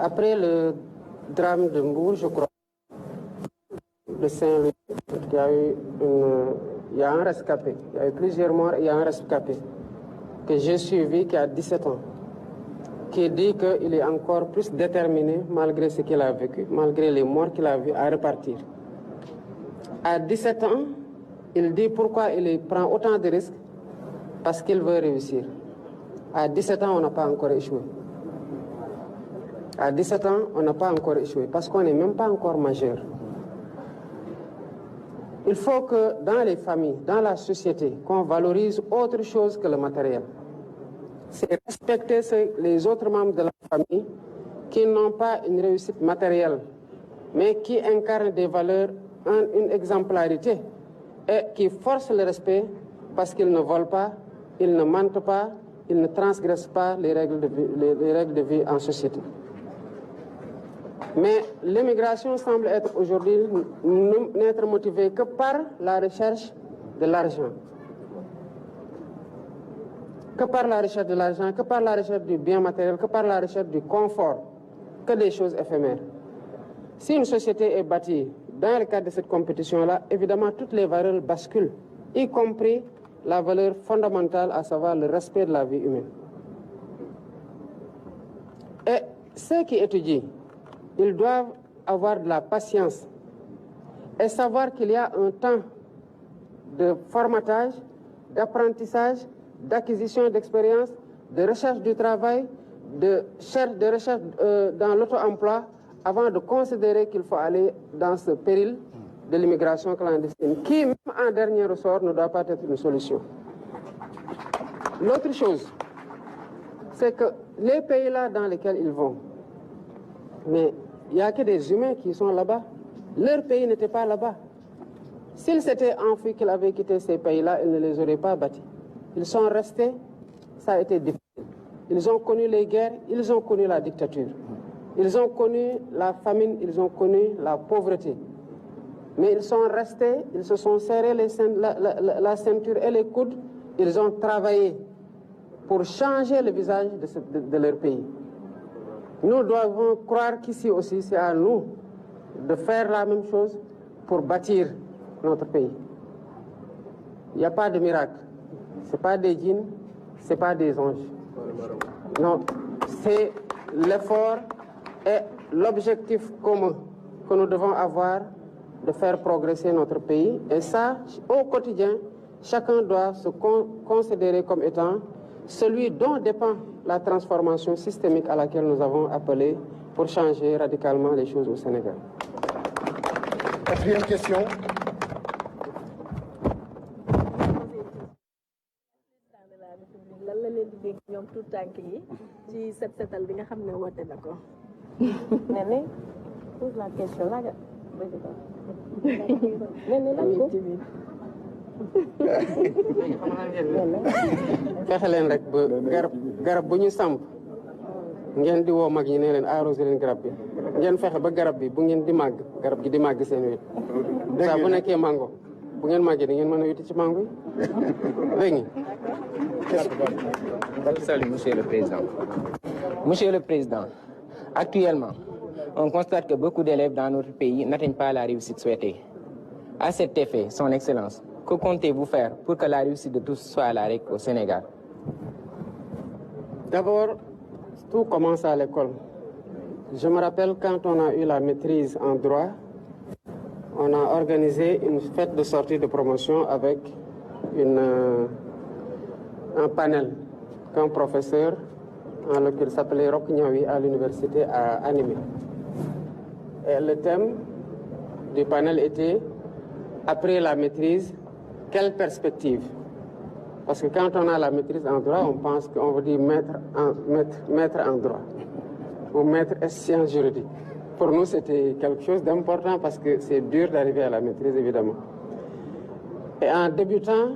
Après le drame de Mbour, je crois, de Saint-Louis, il y a un rescapé. Il y a eu plusieurs morts, il y a un rescapé que j'ai suivi qui a 17 ans, qui dit qu'il est encore plus déterminé, malgré ce qu'il a vécu, malgré les morts qu'il a vus, à repartir. À 17 ans, il dit pourquoi il prend autant de risques, parce qu'il veut réussir. À 17 ans, on n'a pas encore échoué. À 17 ans, on n'a pas encore échoué, parce qu'on n'est même pas encore majeur. Il faut que dans les familles, dans la société, qu'on valorise autre chose que le matériel. C'est respecter les autres membres de la famille qui n'ont pas une réussite matérielle, mais qui incarnent des valeurs, une exemplarité, et qui forcent le respect parce qu'ils ne volent pas, ils ne mentent pas, ils ne transgressent pas les règles de vie en société. Mais l'immigration semble être aujourd'hui n'être motivée que par la recherche de l'argent. Que par la recherche de l'argent, que par la recherche du bien matériel, que par la recherche du confort, que des choses éphémères. Si une société est bâtie dans le cadre de cette compétition-là, évidemment toutes les valeurs basculent, y compris la valeur fondamentale, à savoir le respect de la vie humaine. Et ceux qui étudient, ils doivent avoir de la patience et savoir qu'il y a un temps de formatage, d'apprentissage, d'acquisition d'expérience, de recherche du travail, de recherche dans l'auto-emploi, avant de considérer qu'il faut aller dans ce péril de l'immigration clandestine, qui, même en dernier ressort, ne doit pas être une solution. L'autre chose, c'est que les pays-là dans lesquels ils vont, mais il n'y a que des humains qui sont là-bas. Leur pays n'était pas là-bas. S'ils s'étaient enfuis, qu'ils avaient quitté ces pays-là, ils ne les auraient pas bâtis. Ils sont restés, ça a été difficile. Ils ont connu les guerres, ils ont connu la dictature. Ils ont connu la famine, ils ont connu la pauvreté. Mais ils sont restés, ils se sont serrés la ceinture et les coudes, ils ont travaillé pour changer le visage de leur pays. Nous devons croire qu'ici aussi, c'est à nous de faire la même chose pour bâtir notre pays. Il n'y a pas de miracle. Ce n'est pas des djinns, ce n'est pas des anges. Non, c'est l'effort et l'objectif commun que nous devons avoir de faire progresser notre pays. Et ça, au quotidien, chacun doit se considérer comme étant celui dont dépend la transformation systémique à laquelle nous avons appelé pour changer radicalement les choses au Sénégal. Quatrième question. Pose la question là. fexe leen rek ba garab bu ñu samp ngeen di woo mag ñi ne leen arrosé leen garab bi ngeen fexe ba garab bi bu ngeen di màgg garab gi di màgg seen wet saa bu nekkee mango bu ngeen màggee di ngeen mën a witti ci mango yi dégg nga. Salut Monsieur le Président. Monsieur le Président, actuellement, on constate que beaucoup d'élèves dans notre pays n'atteignent pas la réussite souhaitée. À cet effet, Son Excellence, que comptez-vous faire pour que la réussite de tous soit à la règle au Sénégal? D'abord, tout commence à l'école. Je me rappelle quand on a eu la maîtrise en droit, on a organisé une fête de sortie de promotion avec un panel qu'un professeur, qui s'appelait Roch Niawi à l'université, a animé. Et le thème du panel était « Après la maîtrise, quelle perspective ?» Parce que quand on a la maîtrise en droit, on pense qu'on veut dire maître en droit ou maître en sciences juridiques. Pour nous, c'était quelque chose d'important parce que c'est dur d'arriver à la maîtrise, évidemment. Et en débutant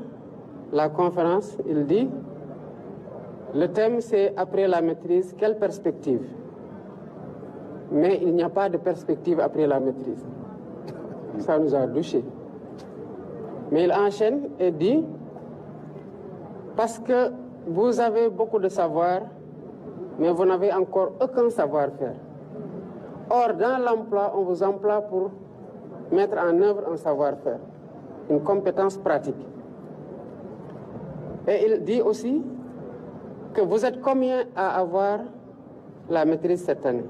la conférence, il dit « Le thème, c'est après la maîtrise, quelle perspective ?» Mais il n'y a pas de perspective après la maîtrise. Ça nous a douchés. Mais il enchaîne et dit « Parce que vous avez beaucoup de savoir, mais vous n'avez encore aucun savoir-faire. Or, dans l'emploi, on vous emploie pour mettre en œuvre un savoir-faire, une compétence pratique. Et il dit aussi que vous êtes combien à avoir la maîtrise cette année?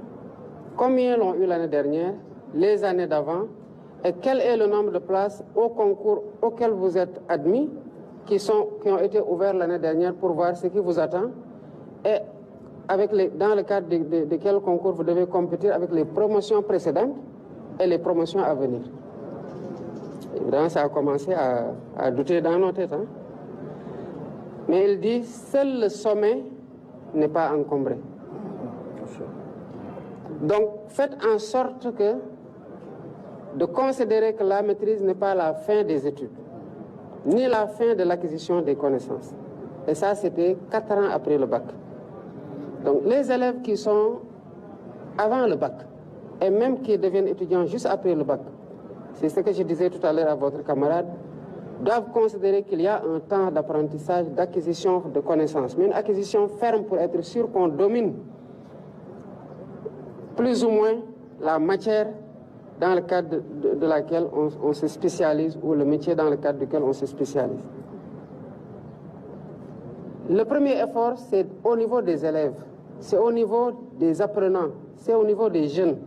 Combien l'ont eu l'année dernière, les années d'avant? Et quel est le nombre de places au concours auquel vous êtes admis, qui ont été ouverts l'année dernière pour voir ce qui vous attend? Et dans le cadre de quel concours vous devez compétir avec les promotions précédentes et les promotions à venir? Évidemment, ça a commencé à douter dans nos têtes. Hein? Mais il dit, seul le sommet n'est pas encombré. Donc, faites en sorte de considérer que la maîtrise n'est pas la fin des études, ni la fin de l'acquisition des connaissances. Et ça, c'était 4 ans après le bac. Donc, les élèves qui sont avant le bac, et même qui deviennent étudiants juste après le bac, c'est ce que je disais tout à l'heure à votre camarade, doivent considérer qu'il y a un temps d'apprentissage, d'acquisition de connaissances, mais une acquisition ferme pour être sûr qu'on domine plus ou moins la matière dans le cadre de laquelle on se spécialise, ou le métier dans le cadre duquel on se spécialise. Le premier effort, c'est au niveau des élèves, c'est au niveau des apprenants, c'est au niveau des jeunes.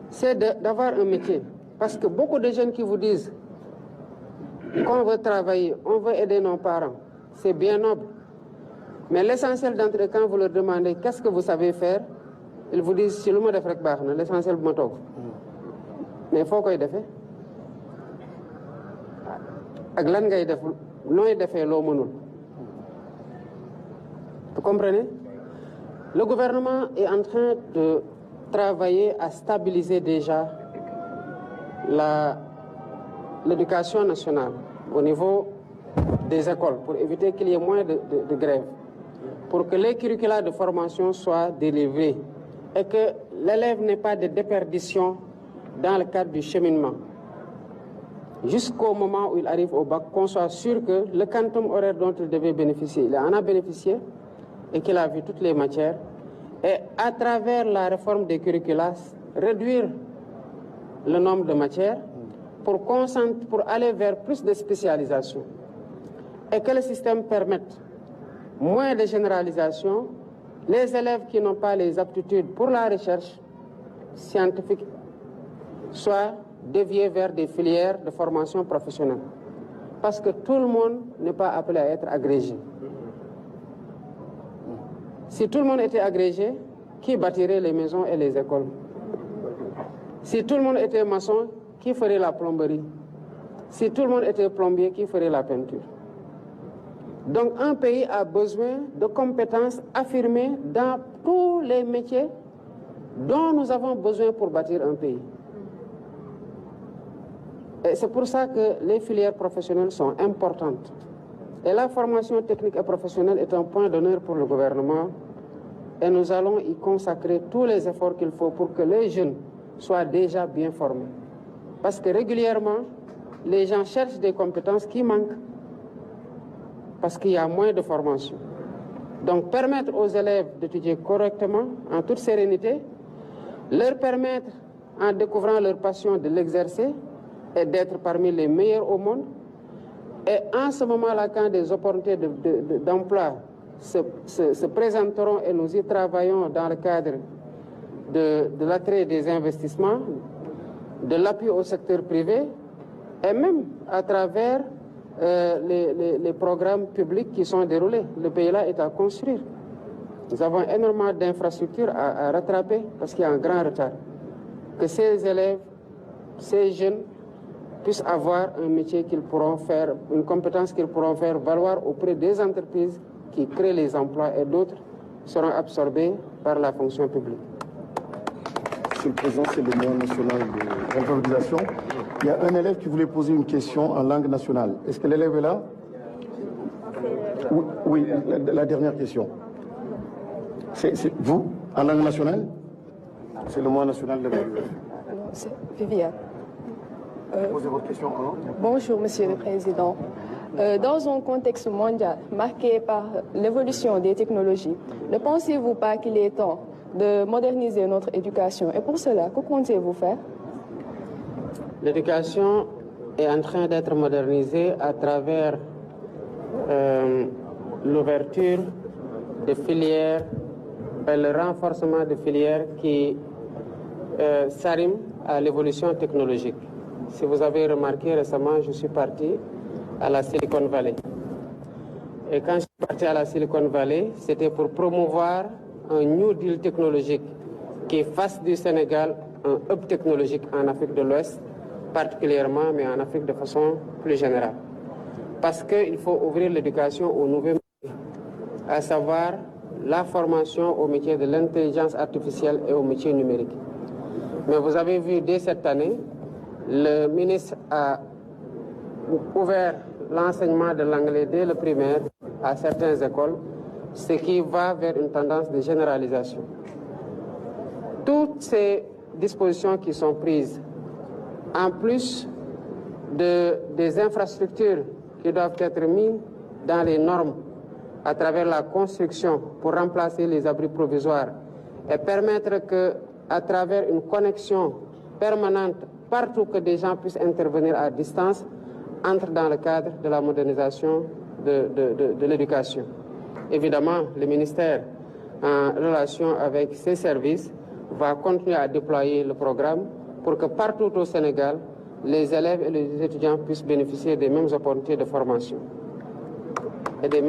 C'est d'avoir un métier. Parce que beaucoup de jeunes qui vous disent qu'on veut travailler, on veut aider nos parents, c'est bien noble. Mais l'essentiel d'entre eux, quand vous leur demandez qu'est-ce que vous savez faire, ils vous disent si le mot de frek baax na, l'essentiel bu ma toog. Mais foo koy defee ak lan ngay def nooy defee loo mënul. Vous comprenez? Le gouvernement est en train de travailler à stabiliser déjà l'éducation nationale au niveau des écoles pour éviter qu'il y ait moins de grèves, pour que les curricula de formation soient délivrés et que l'élève n'ait pas de déperdition dans le cadre du cheminement. Jusqu'au moment où il arrive au bac, qu'on soit sûr que le quantum horaire dont il devait bénéficier, il en a bénéficié et qu'il a vu toutes les matières. Et à travers la réforme des curricula, réduire le nombre de matières pour aller vers plus de spécialisation. Et que le système permette moins de généralisation. Les élèves qui n'ont pas les aptitudes pour la recherche scientifique soient déviés vers des filières de formation professionnelle. Parce que tout le monde n'est pas appelé à être agrégé. Si tout le monde était agrégé, qui bâtirait les maisons et les écoles? Si tout le monde était maçon, qui ferait la plomberie? Si tout le monde était plombier, qui ferait la peinture? Donc un pays a besoin de compétences affirmées dans tous les métiers dont nous avons besoin pour bâtir un pays. Et c'est pour ça que les filières professionnelles sont importantes. Et la formation technique et professionnelle est un point d'honneur pour le gouvernement. Et nous allons y consacrer tous les efforts qu'il faut pour que les jeunes soient déjà bien formés. Parce que régulièrement, les gens cherchent des compétences qui manquent. Parce qu'il y a moins de formation. Donc permettre aux élèves d'étudier correctement, en toute sérénité, leur permettre, en découvrant leur passion, de l'exercer et d'être parmi les meilleurs au monde. Et en ce moment-là, quand des opportunités d'emploi se présenteront et nous y travaillons dans le cadre de l'attrait des investissements, de l'appui au secteur privé et même à travers les programmes publics qui sont déroulés. Le pays-là est à construire. Nous avons énormément d'infrastructures à rattraper parce qu'il y a un grand retard. Que ces élèves, ces jeunes puissent avoir un métier qu'ils pourront faire, une compétence qu'ils pourront faire valoir auprès des entreprises qui créent les emplois et d'autres seront absorbés par la fonction publique. Monsieur le Président, c'est le mois national de l'alphabétisation. Il y a un élève qui voulait poser une question en langue nationale. Est-ce que l'élève est là? Oui, la dernière question. C'est vous, en langue nationale? C'est le mois national de l'évaluation. C'est Viviane. Posez votre question. Bonjour, Monsieur le Président. Dans un contexte mondial marqué par l'évolution des technologies, ne pensez-vous pas qu'il est temps de moderniser notre éducation. Et pour cela, que comptez-vous faire? L'éducation est en train d'être modernisée à travers l'ouverture de filières, le renforcement de filières qui s'arriment à l'évolution technologique. Si vous avez remarqué récemment, je suis parti à la Silicon Valley. Et quand je suis parti à la Silicon Valley, c'était pour promouvoir un New Deal technologique qui fasse du Sénégal un hub technologique en Afrique de l'Ouest, particulièrement, mais en Afrique de façon plus générale. Parce qu'il faut ouvrir l'éducation aux nouveaux métiers, à savoir la formation au métier de l'intelligence artificielle et au métier numérique. Mais vous avez vu, dès cette année, le ministre a ouvert l'enseignement de l'anglais dès le primaire à certaines écoles, ce qui va vers une tendance de généralisation. Toutes ces dispositions qui sont prises, en plus des infrastructures qui doivent être mises dans les normes à travers la construction pour remplacer les abris provisoires et permettre que, à travers une connexion permanente, partout que des gens puissent intervenir à distance, entre dans le cadre de la modernisation de l'éducation. Évidemment, le ministère, en relation avec ses services, va continuer à déployer le programme pour que partout au Sénégal, les élèves et les étudiants puissent bénéficier des mêmes opportunités de formation. Et des